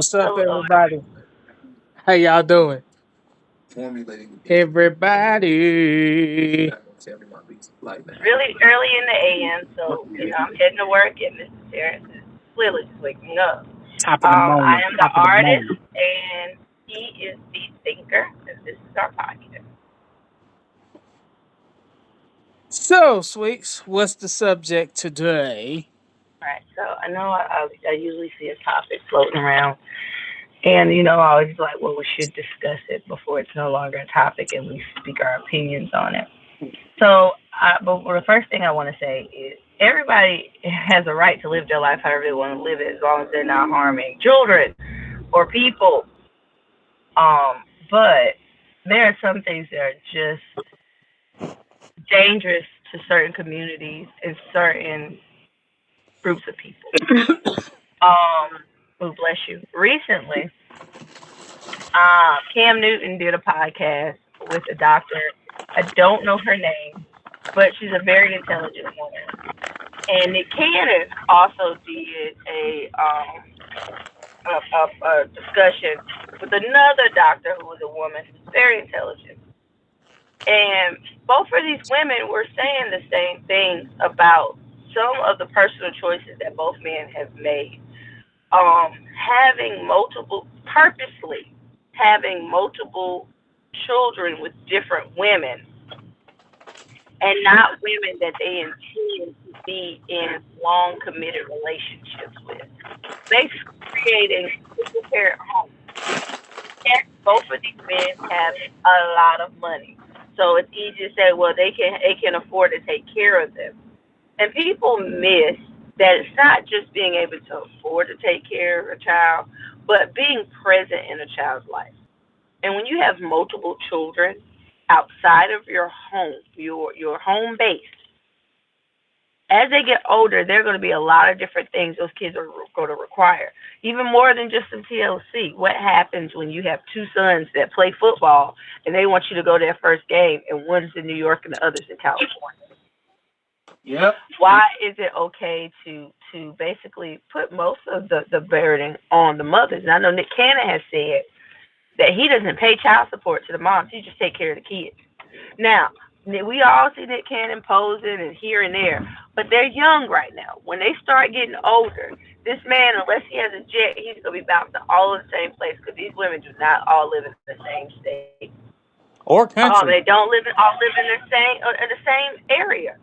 What's up, Hello. everybody? How y'all doing? Everybody. It's really early in the AM, so I'm heading to work, and Mr. Terrence is clearly just waking up. Top of the I morning. am the Top of the artist, morning. and he is the thinker, and this is our podcast. So, Sweets, what's the subject today? All right, so I know I usually see a topic floating around, and I always like, well, we should discuss it before it's no longer a topic, and we speak our opinions on it. So, but the first thing I want to say is everybody has a right to live their life however they want to live it, as long as they're not harming children or people. But there are some things that are just dangerous to certain communities and certain groups of people. Oh, bless you. Recently, Cam Newton did a podcast with a doctor. I don't know her name, but she's a very intelligent woman. And Nick Cannon also did a discussion with another doctor who was a woman who's very intelligent. And both of these women were saying the same things about some of the personal choices that both men have made. Having multiple, purposely having multiple children with different women and not women that they intend to be in long committed relationships with. Basically creating single parent homes. And both of these men have a lot of money. So it's easy to say, well, they can afford to take care of them. And people miss that it's not just being able to afford to take care of a child, but being present in a child's life. And when you have multiple children outside of your home, your home base, as they get older, there are going to be a lot of different things those kids are going to require. Even more than just some TLC. What happens when you have two sons that play football and they want you to go to their first game and one's in New York and the other's in California? Yep. Why is it okay to basically put most of the burden on the mothers? And I know Nick Cannon has said that he doesn't pay child support to the moms. He just take care of the kids. Now, we all see Nick Cannon posing and here and there, but they're young right now. When they start getting older, this man, unless he has a jet, he's gonna be bouncing all in the same place because these women do not all live in the same state. Or country. They don't live in the same area.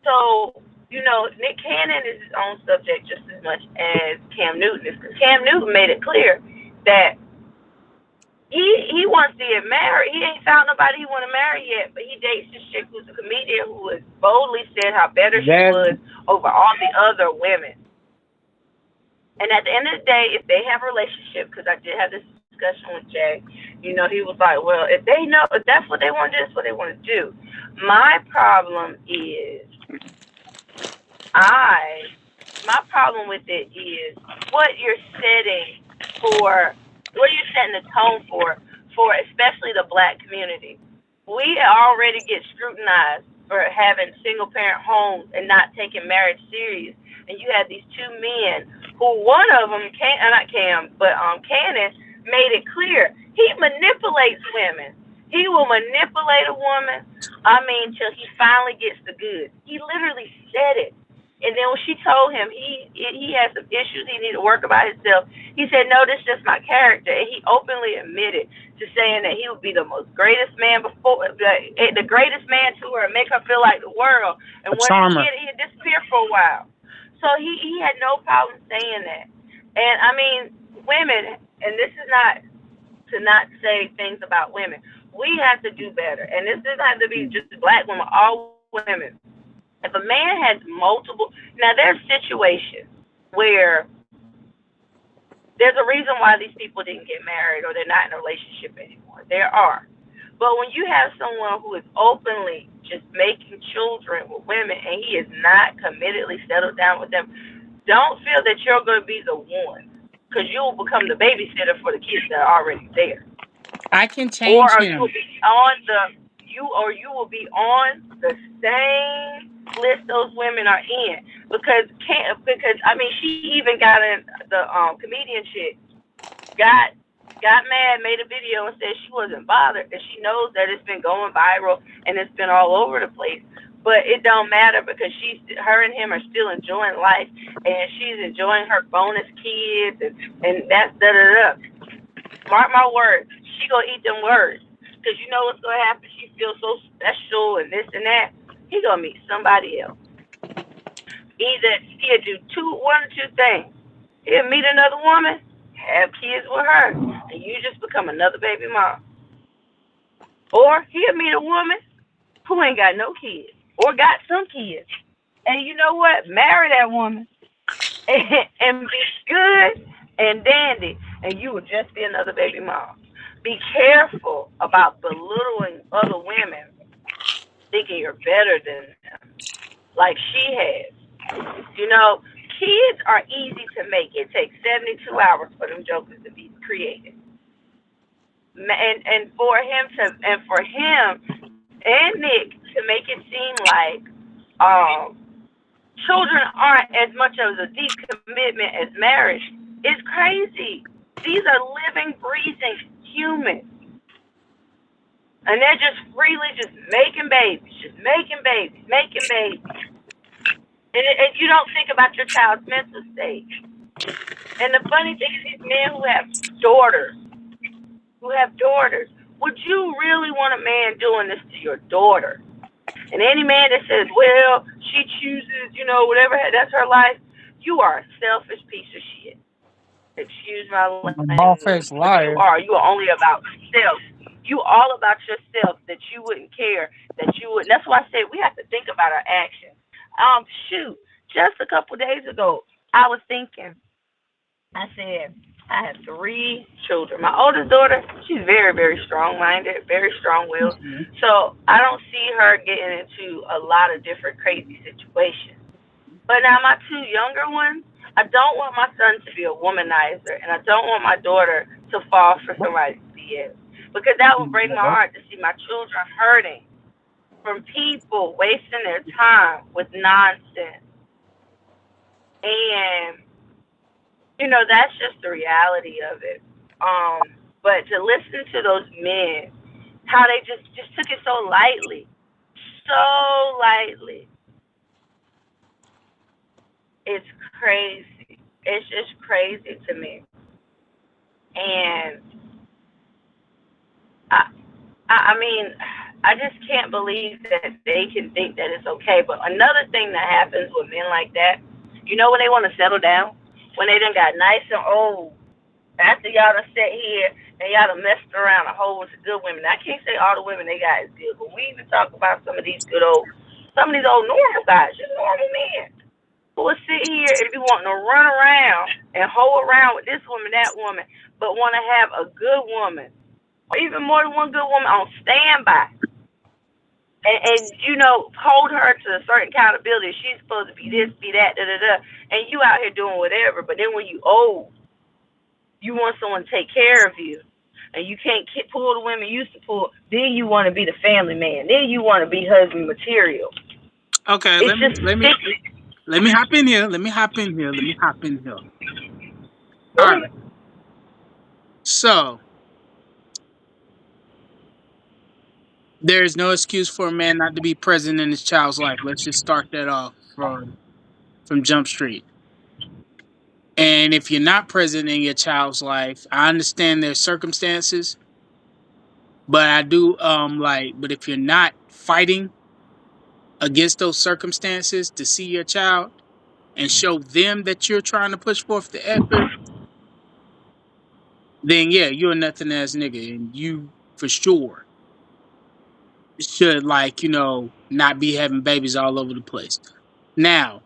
So Nick Cannon is his own subject just as much as Cam Newton is. Because Cam Newton made it clear that he wants to get married. He ain't found nobody he want to marry yet, but he dates this chick who's a comedian who has boldly said how better she That was over all the other women. And at the end of the day, if they have a relationship, because I did have this discussion with Jay, he was like, well, if they know, if that's what they want to do, that's what they want to do. My problem is, my problem with it is what you're setting for, what you're setting the tone for especially the black community. We already get scrutinized for having single parent homes and not taking marriage serious. And you have these two men who one of them, not Cam, but Cannon, made it clear he manipulates women. He will manipulate a woman, till he finally gets the goods. He literally said it. And then when she told him he had some issues, he needed to work about himself, he said, "No, this is just my character." And he openly admitted to saying that he would be the most greatest man before the greatest man to her and make her feel like the world. And a once he charmer. did, he had disappeared for a while. So he had no problem saying that. And women, and this is not to not say things about women. We have to do better. And this doesn't have to be just black women, all women. If a man has multiple, now there's situations where there's a reason why these people didn't get married or they're not in a relationship anymore. There are. But when you have someone who is openly just making children with women and he is not committedly settled down with them, don't feel that you're going to be the one because you will become the babysitter for the kids that are already there. I can Or change you will him. be on you will be on the same list those women are in because she even got in the comedian chick. got mad, made a video and said she wasn't bothered, and she knows that it's been going viral and it's been all over the place. But it don't matter because her and him are still enjoying life, and she's enjoying her bonus kids, and that's da da da. Mark my words, she gonna eat them words, because you know what's gonna happen. She feels so special and this and that. He gonna meet somebody else. Either he'll do one or two things. He'll meet another woman, have kids with her, and you just become another baby mom. Or he'll meet a woman who ain't got no kids or got some kids, and you know what? Marry that woman and be good and dandy, and you will just be another baby mom. Be careful about belittling other women, thinking you're better than them, like she has. You know, kids are easy to make. It takes 72 hours for them jokers to be created. And for him and Nick to make it seem like children aren't as much of a deep commitment as marriage is crazy. These are living, breathing humans. And they're just freely just making babies. And you don't think about your child's mental state. And the funny thing is, these men who have daughters, would you really want a man doing this to your daughter? And any man that says, well, she chooses, whatever, that's her life, you are a selfish piece of shit. Excuse my language. Liar. You are only about self. You all about yourself, that you wouldn't care, that you wouldn't. That's why I said we have to think about our actions. Just a couple days ago, I was thinking, I said, I have 3 children. My oldest daughter, she's very, very strong-minded, very strong-willed. Mm-hmm. So I don't see her getting into a lot of different crazy situations. But now my 2 younger ones, I don't want my son to be a womanizer, and I don't want my daughter to fall for somebody's BS. Because that would break my heart to see my children hurting from people wasting their time with nonsense. And that's just the reality of it. But to listen to those men, how they just took it so lightly. It's crazy. It's just crazy to me. And I mean, I just can't believe that they can think that it's okay. But another thing that happens with men like that, when they want to settle down, when they done got nice and old, after y'all done sat here and y'all done messed around a whole bunch of good women. I can't say all the women they got is good, but we even talk about some of these old normal guys, just normal men, who will sit here and be wanting to run around and hoe around with this woman, that woman, but want to have a good woman, or even more than one good woman on standby. And hold her to a certain accountability. She's supposed to be this, be that, da da da. And you out here doing whatever. But then when you old, you want someone to take care of you, and you can't pull the women you used to pull. Then you want to be the family man. Then you want to be husband material. Okay, let me hop in here. All right. So, there's no excuse for a man not to be present in his child's life. Let's just start that off from Jump Street. And if you're not present in your child's life, I understand there's circumstances, but I do but if you're not fighting against those circumstances to see your child and show them that you're trying to push forth the effort, then yeah, you're a nothing ass nigga, and you for sure should not be having babies all over the place. Now,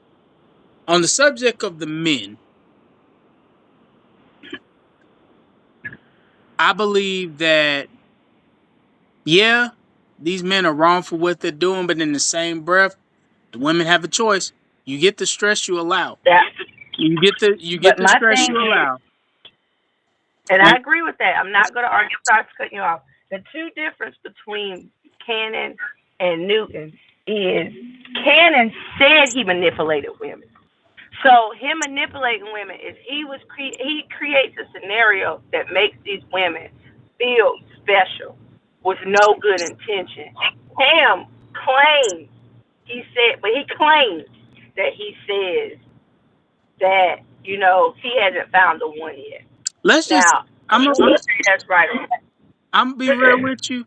on the subject of the men, I believe that these men are wrong for what they're doing, but in the same breath, the women have a choice. You get the stress you allow. You get the stress you allow. And I agree with that. I'm not going to argue. I'm sorry for cutting you off. The two difference between Cannon and Newton is Cannon said he manipulated women. So him manipulating women is he creates a scenario that makes these women feel special with no good intention. Cam claims but he claims that he says that he hasn't found the one yet. Let's just. Now, I'm. I'm I'm. gonna say that's right. I'm gonna be real with you.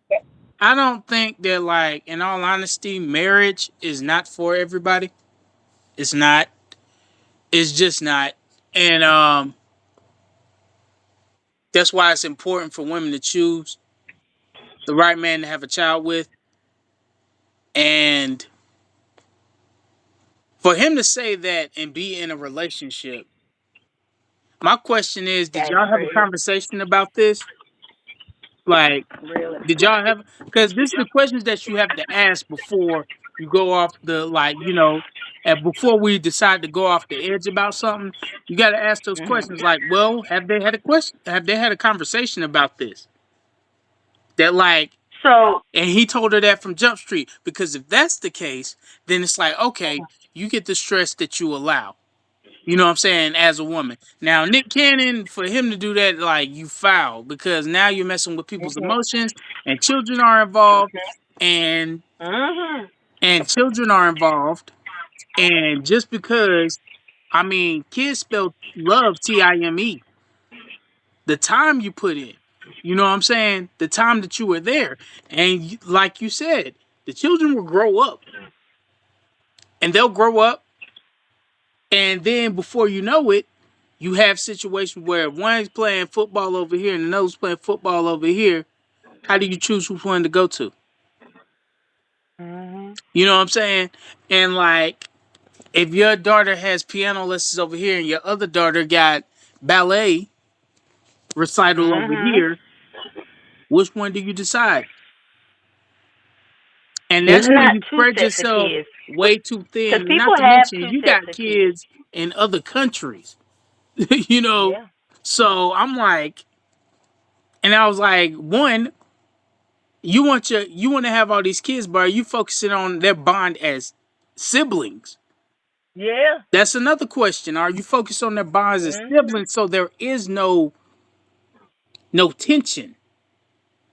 I don't think that, like, in all honesty, marriage is not for everybody. It's not. It's just not. And that's why it's important for women to choose the right man to have a child with. And for him to say that and be in a relationship, my question is, did That's y'all have a crazy. conversation about this? Like, Really. did y'all have? Because this is the questions that you have to ask before you go off the, like, and before we decide to go off the edge about something. You got to ask those questions. Hmm. Like, well, have they had a question? Have they had a conversation about this? That, like, So. and he told her that from Jump Street. Because if that's the case, then it's like, okay, you get the stress that you allow. You know what I'm saying? As a woman. Now, Nick Cannon, for him to do that, like, you foul, because now you're messing with people's Hmm. emotions, and children are involved, and Hmm. children are involved, and just because, I mean, kids spell love Time. The time you put in, you know what I'm saying? The time that you were there, and like you said, the children will grow up, and they'll grow up, and then before you know it, you have situations where one's playing football over here and another's playing football over here. How do you choose which one to go to? Hmm. You know what I'm saying? And, like, if your daughter has piano lessons over here and your other daughter got ballet recital over Hmm. here, which one do you decide? And There's that's when not you two spread sets of yourself kids, way too because thin. people Not to have mention, two you sets got of kids. kids in other countries, you know? Yeah. So I'm like, and I was like, one, you want to have all these kids, but are you focusing on their bond as siblings? Yeah. That's another question. Are you focused on their bonds as Hmm. siblings so there is no tension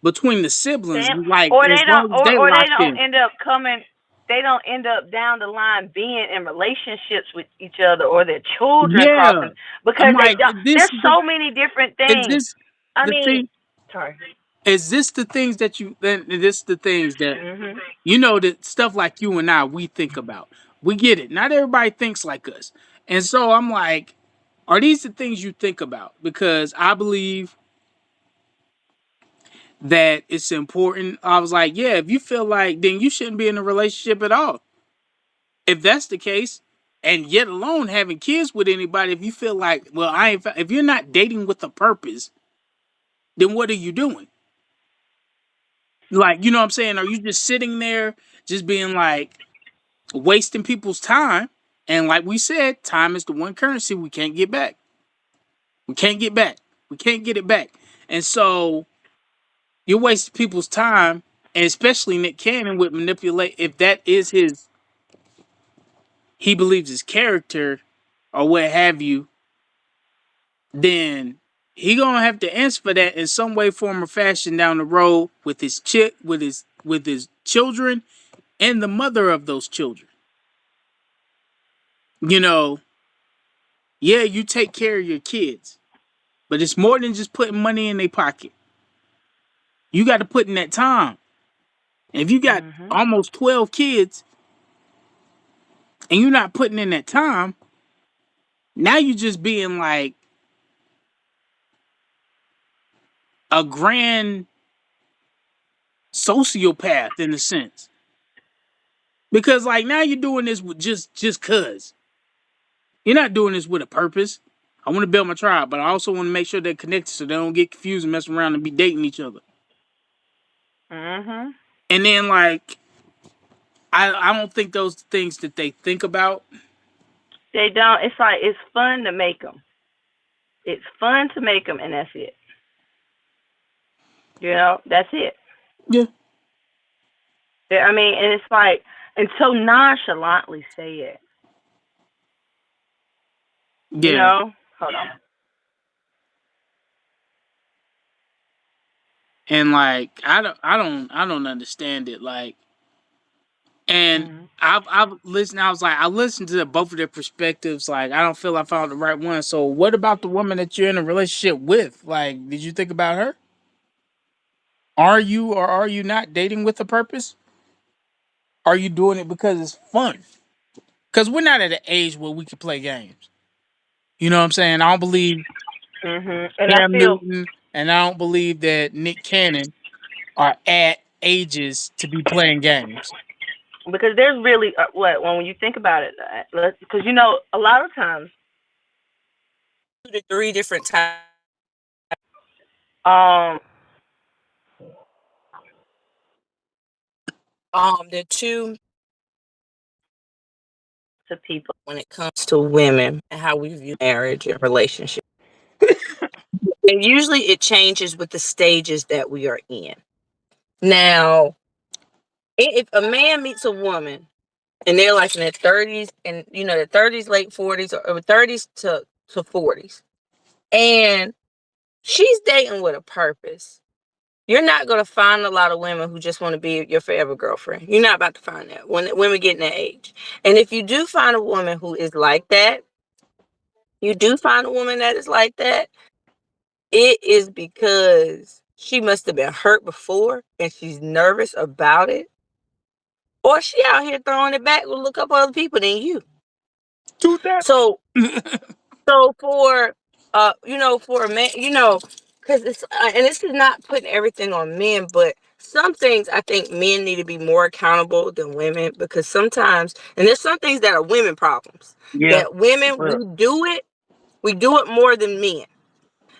between the siblings, Sam, like, or as they don't, long as they they locked don't in? end up coming. They don't end up down the line being in relationships with each other, or their children Yeah. crossing, I'm because they like, don't. There's so many different is things. this I the mean, thing? sorry. Is this the things that you then this the things that Mhm. that stuff like you and I we think about. We get it. Not everybody thinks like us. And so I'm like, are these the things you think about? Because I believe that it's important. I was like, yeah, if you feel like, then you shouldn't be in a relationship at all. If that's the case, and yet alone having kids with anybody, if you feel like, well, if you're not dating with a purpose, then what are you doing? Like, you know what I'm saying? Are you just sitting there, just being like, wasting people's time? And like we said, time is the one currency we can't get back. We can't get back. We can't get it back. And so you're wasting people's time, and especially Nick Cannon would manipulate, if that is he believes his character or what have you, then he gonna have to answer for that in some way, form, or fashion down the road with his with his children and the mother of those children. You know, yeah, you take care of your kids, but it's more than just putting money in their pocket. You got to put in that time. And if you got Mhm. almost 12 kids and you're not putting in that time, now you're just being like a grand sociopath in a sense. Because, like, now you're doing this with just cuz. You're not doing this with a purpose. I want to build my tribe, but I also want to make sure they're connected so they don't get confused and mess around and be dating each other. Mhm. And then, like, I don't think those things that they think about. They don't. It's like it's fun to make them. It's fun to make them, and that's it. That's it. Yeah. I mean, and it's like, and so nonchalantly say it. You Yeah, know? Hold on. and like I don't understand it. Like, and Mm-hmm. I've listened. I was like, I listened to both of their perspectives. Like, I don't feel I found the right one. So, what about the woman that you're in a relationship with? Like, did you think about her? Are you or are you not dating with a purpose? Are you doing it because it's fun? Because we're not at an age where we can play games. You know what I'm saying? I don't believe And I Cam feel Newton and I don't believe that Nick Cannon are at ages to be playing games. because there's really what when you think about it, because a lot of times 2 to 3 different types. Um, there are two to people when it comes to women and how we view marriage and relationship. And usually it changes with the stages that we are in. Now, if a man meets a woman and they're like in their 30s and their 30s, late 40s or 30s to 40s, and she's dating with a purpose. You're not going to find a lot of women who just want to be your forever girlfriend. You're not about to find that when women get in that age. And if you do find a woman who is like that, you do find a woman that is like that, it is because she must have been hurt before and she's nervous about it. Or she out here throwing it back with a couple other people than you. Do that. So for for a man, because it's and this is not putting everything on men, but some things I think men need to be more accountable than women, because sometimes, and there's some things that are women problems Yeah. that women, we do it more than men,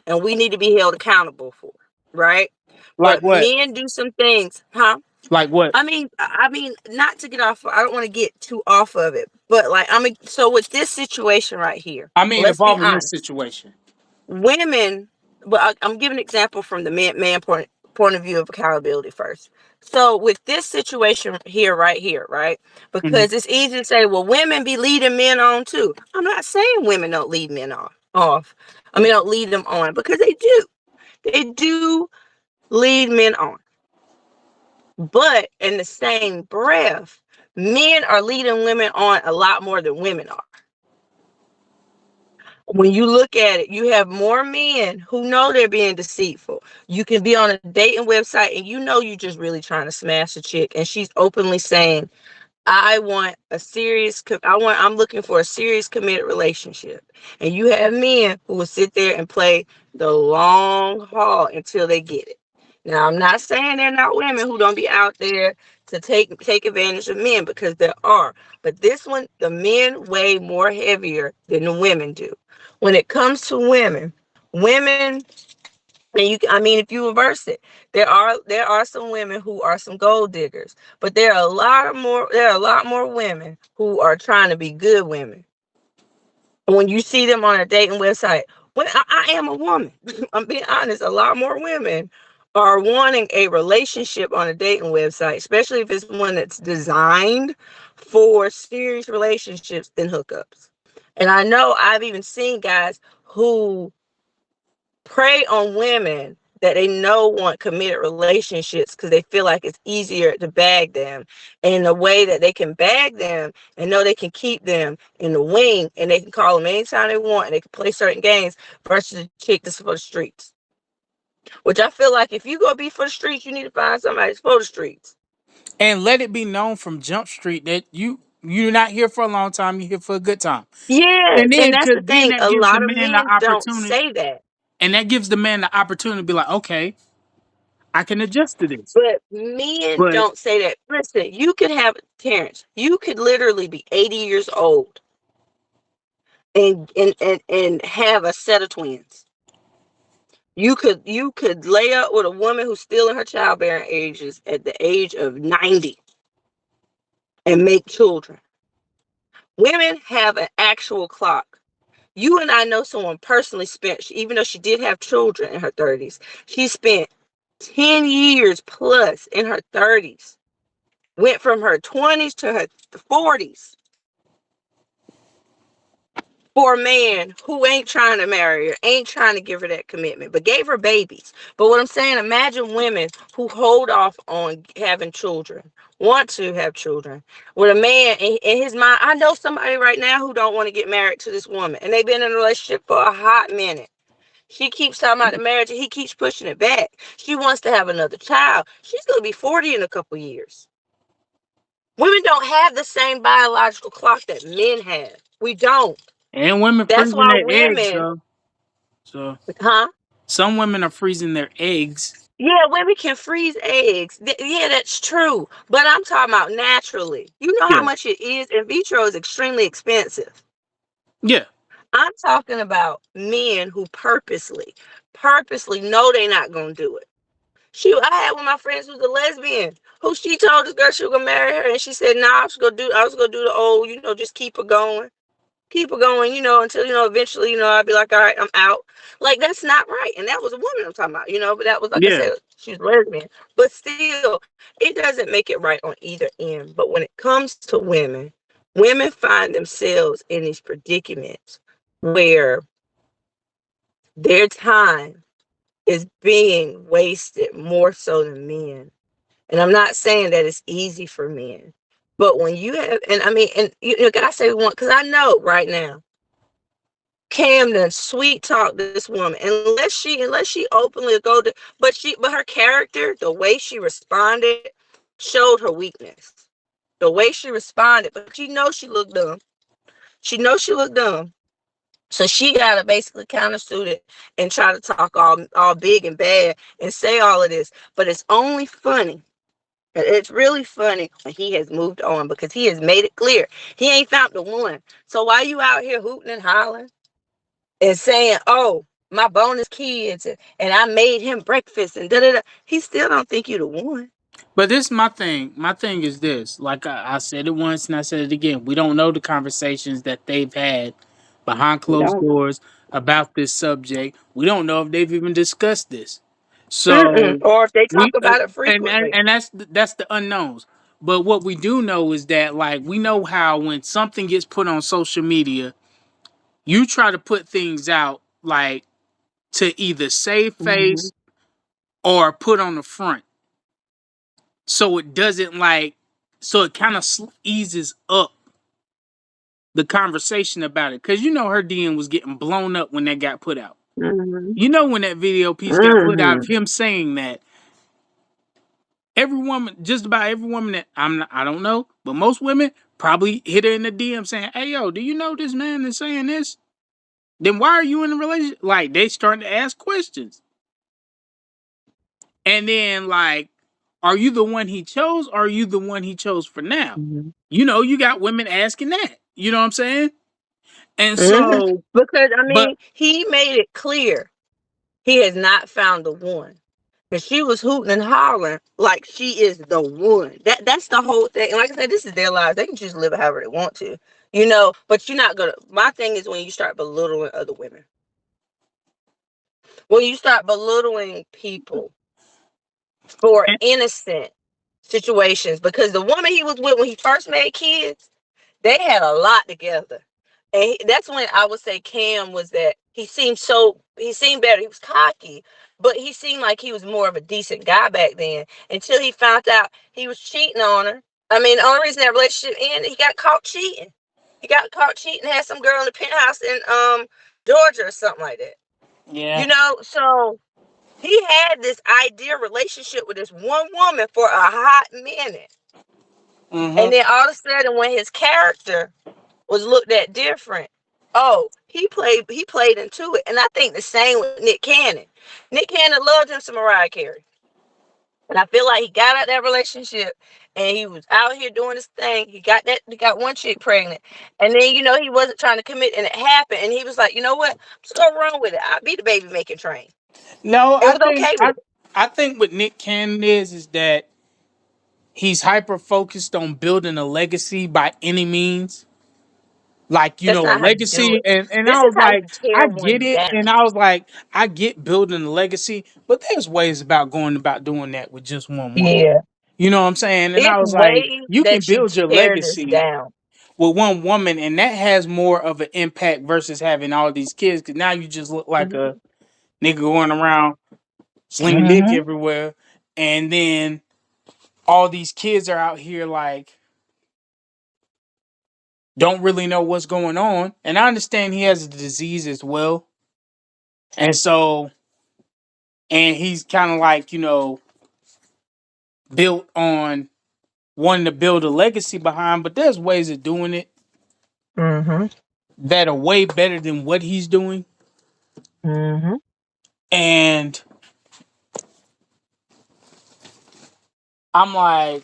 and we need to be held accountable for, right? Like But what? men do some things, huh? Like what? I mean, not to get off. I don't want to get too off of it, but like, so with this situation right here, I mean, let's be involving this honest. situation. Women, but I'm giving an example from the man point of view of accountability first. So with this situation here, right? Hmm. Because it's easy to say, well, women be leading men on too. I'm not saying women don't lead men off. I mean, don't lead them on, because they do. They do lead men on. But in the same breath, men are leading women on a lot more than women are. When you look at it, you have more men who know they're being deceitful. You can be on a dating website and you just really trying to smash a chick, and she's openly saying, I'm looking for a serious committed relationship. And you have men who will sit there and play the long haul until they get it. Now, I'm not saying there are not women who don't be out there to take advantage of men, because there are. But this one, the men weigh more heavier than the women do. When it comes to women, and if you reverse it, there are some women who are some gold diggers, but there are a lot more women who are trying to be good women. When you see them on a dating website, when I am a woman, I'm being honest, a lot more women are wanting a relationship on a dating website, especially if it's one that's designed for serious relationships than hookups. And I know I've even seen guys who prey on women that they know want committed relationships because they feel like it's easier to bag them, in a way that they can bag them and know they can keep them in the wing, and they can call them anytime they want, and they can play certain games, versus a chick that's for the streets. Which I feel like if you go be for the streets, you need to find somebody that's for the streets. And let it be known from Jump Street that you're not here for a long time. You're here for a good time. Yes, And and then, that's cause the then thing. that A gives the lot of man the men don't opportunity, say that. and that gives the man the opportunity to be like, okay, I can adjust to this. But men But don't say that. Listen, you could have Terrence. You could literally be 80 years old and have a set of twins. You could lay up with a woman who's still in her childbearing ages at the age of 90 and make children. Women have an actual clock. You and I know someone personally spent, even though she did have children in her 30s, she spent 10 years plus in her 30s, went from her 20s to her 40s for a man who ain't trying to marry her, ain't trying to give her that commitment, but gave her babies. But what I'm saying, imagine women who hold off on having children, want to have children with a man in his mind. I know somebody right now who don't want to get married to this woman, and they've been in a relationship for a hot minute. She keeps talking about the marriage, and he keeps pushing it back. She wants to have another child. She's going to be 40 in a couple years. Women don't have the same biological clock that men have. We don't. And women That's freezing why their eggs, women, so huh? some women are freezing their eggs. Yeah, women can freeze eggs. Yeah, that's true. But I'm talking about naturally. You know how Yeah, much it is? In vitro is extremely expensive. yeah, I'm talking about men who purposely know they're not gonna do it. I had one of my friends who's a lesbian who she told this girl she was gonna marry her, and she said, "Nah, I was gonna do the old, just keep her going, until eventually, I'd be like, all right, I'm out." Like that's not right. And that was a woman I'm talking about, but that was like I yeah. said, she's lesbian. But still, it doesn't make it right on either end. But when it comes to women, women find themselves in these predicaments where their time is being wasted more so than men. And I'm not saying that it's easy for men. But when you have, and I mean, and I say one, because I know right now, Camden sweet talk this woman unless she openly go to, but her character, the way she responded, showed her weakness. The way she responded, but she looked dumb. She knows she looked dumb. So she gotta basically countersuit it and try to talk all big and bad and say all of this. But it's only funny. It's really funny when he has moved on because he has made it clear he ain't found the one. So why you out here hooting and hollering and saying, "Oh, my bonus kids and I made him breakfast and da da da," he still don't think you the one. But this is my thing. My thing is this. Like I said it once and I said it again. We don't know the conversations that they've had behind We closed don't. doors about this subject. We don't know if they've even discussed this. Mm-mm. So Or if they talk we about it and frequently. and that's the unknowns. But what we do know is that like we know how when something gets put on social media, you try to put things out like to either save Mm-hmm. face or put on the front so it doesn't like so it kind of eases up the conversation about it because her DM was getting blown up when that got put out. Mm-hmm. When that video piece got put out of Mm-hmm. him saying that every woman, just about every woman that I don't know, but most women probably hit her in the DM saying, "Hey yo, do you know this man is saying this? Then why are you in a relationship?" Like they starting to ask questions, and then like, are you the one he chose? Or are you the one he chose for now? Mm-hmm. You got women asking that. You know what I'm saying? And Mm-hmm. so, Because I but mean, he made it clear he has not found the one. And she was hooting and hollering like she is the one. That's the whole thing. And like I said, this is their lives. They can choose to live it however they want to, But you're not gonna. My thing is when you start belittling other women, when you start belittling people for innocent situations, because the woman he was with when he first made kids, they had a lot together. And that's when I would say Cam was that he seemed better. He was cocky, but he seemed like he was more of a decent guy back then until he found out he was cheating on her. I mean, the only reason that relationship ended, he got caught cheating. He got caught cheating, had some girl in the penthouse in Georgia or something like that. yeah, So he had this ideal relationship with this one woman for a hot minute. mm-hmm. And then all of a sudden when his character was looked at different. Oh, he played into it. And I think the same with Nick Cannon. Nick Cannon loved him some Mariah Carey. And I feel like he got out that relationship and he was out here doing his thing. He got one chick pregnant. And then, he wasn't trying to commit and it happened. And he was like, you know what? I'm just gonna run with it. I'll be the baby making train. No, It was okay with it. I think what Nick Cannon is that he's hyper focused on building a legacy by any means. Like, That's a not how you do legacy. it. And This I is was how you like, I tear get one it. down. And I was like, I get building a legacy, but there's ways about going about doing that with just one woman. Yeah. You know what I'm saying? And It's I was like, ways you can that you build your tear this legacy. down. with one woman, and that has more of an impact versus having all these kids. Because now you just look like a nigga going around slinging dick Mm-hmm. everywhere, and then all these kids are out here like don't really know what's going on. And I understand he has a disease as well, and so and he's kind of like built on wanting to build a legacy behind. But there's ways of doing it Mm-hmm. that are way better than what he's doing, Mm-hmm. and I'm like,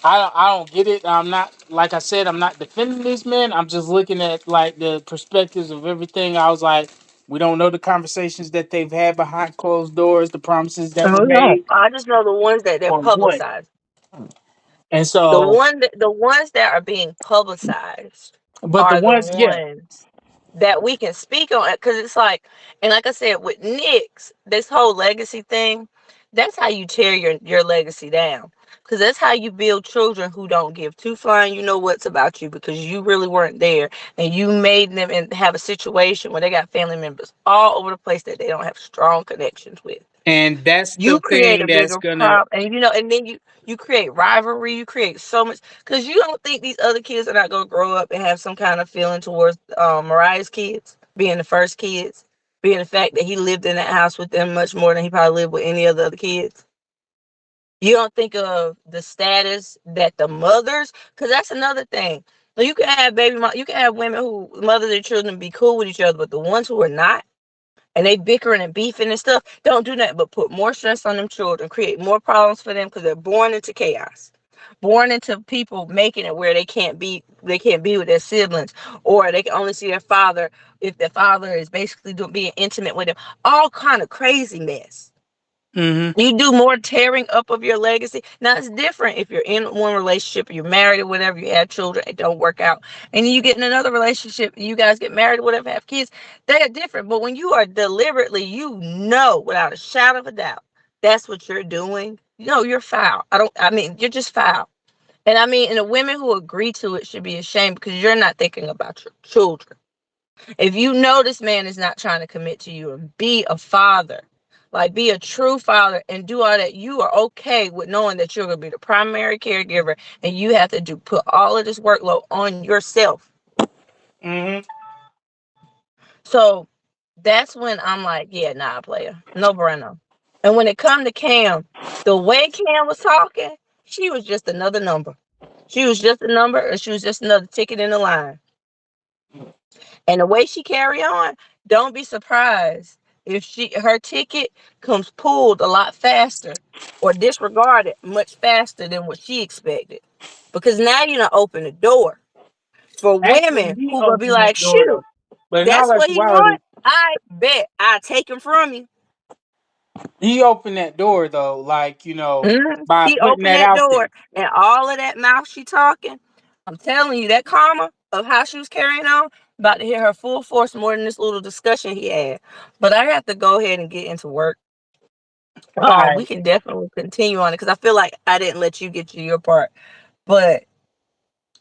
I don't get it. I'm not, like I said, I'm not defending this man. I'm just looking at like the perspectives of everything. I was like, we don't know the conversations that they've had behind closed doors, the promises that were Oh no, made, I just know the ones that they're or what. publicized. And so, The ones that are being publicized but the are the ones, yeah, ones that we can speak on, because it's like, and like I said with Nick's, this whole legacy thing, that's how you tear your legacy down, because that's how you build children who don't give two flying you know what's about you, because you really weren't there, and you made them and have a situation where they got family members all over the place that they don't have strong connections with. and that's You the create thing a that's bigger gonna. problem, and and then you create rivalry, you create so much, because you don't think these other kids are not going to grow up and have some kind of feeling towards Mariah's kids being the first kids, being the fact that he lived in that house with them much more than he probably lived with any of the other kids. You don't think of the status that the mothers, because that's another thing. So you can have you can have women who mother their children be cool with each other, but the ones who are not, and they bickering and beefing and stuff, don't do nothing but put more stress on them children, create more problems for them, because they're born into chaos, born into people making it where they can't be with their siblings, or they can only see their father if their father is basically being intimate with them. All kind of crazy mess. Mm-hmm. You do more tearing up of your legacy. Now it's different if you're in one relationship, or you're married or whatever, you have children, it don't work out, and then you get in another relationship, you guys get married or whatever, have kids, they are different. But when you are deliberately, without a shadow of a doubt, that's what you're doing. You're foul. You're just foul. And and the women who agree to it should be ashamed, because you're not thinking about your children. If you know this man is not trying to commit to you and be a father, like be a true father and do all that, you are okay with knowing that you're going to be the primary caregiver, and you have to put all of this workload on yourself. Mm-hmm. So that's when I'm like, yeah, nah, player, no bueno. And when it come to Cam, the way Cam was talking, she was just another number. She was just a number, and she was just another ticket in the line. And the way she carry on, don't be surprised if her ticket comes pulled a lot faster, or disregarded much faster than what she expected. Because now you done open the door for Actually, women he who gonna be opened like, that door though. shoot, But in all that's what he actuality, want. I bet I take him from you. he opened that door though, like by He putting opened that that out door, there. and all of that mouth she talking, I'm telling you, that karma of how she was carrying on, about to hit her full force more than this little discussion he had. But I have to go ahead and get into work. All right. We can definitely continue on it, because I feel like I didn't let you get to your part. But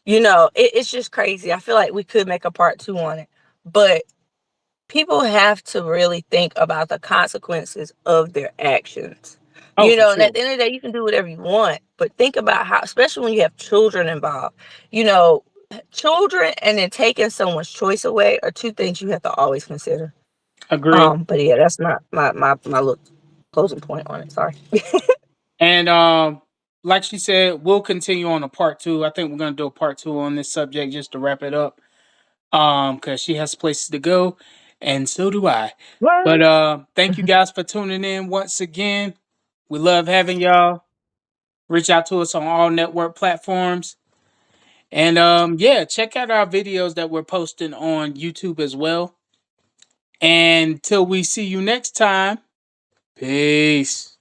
it's just crazy. I feel like we could make a part two on it. But people have to really think about the consequences of their actions. Oh, for And at sure. the end of the day, you can do whatever you want, but think about how, especially when you have children involved, you know, children and then taking someone's choice away are two things you have to always consider. Agree. But yeah, that's not my little closing point on it. Sorry. And like she said, we'll continue on a part two. I think we're gonna do a part two on this subject just to wrap it up. Because she has places to go, and so do I. What? But thank you guys for tuning in once again. We love having y'all. Reach out to us on all network platforms. And yeah, check out our videos that we're posting on YouTube as well. And till we see you next time, peace.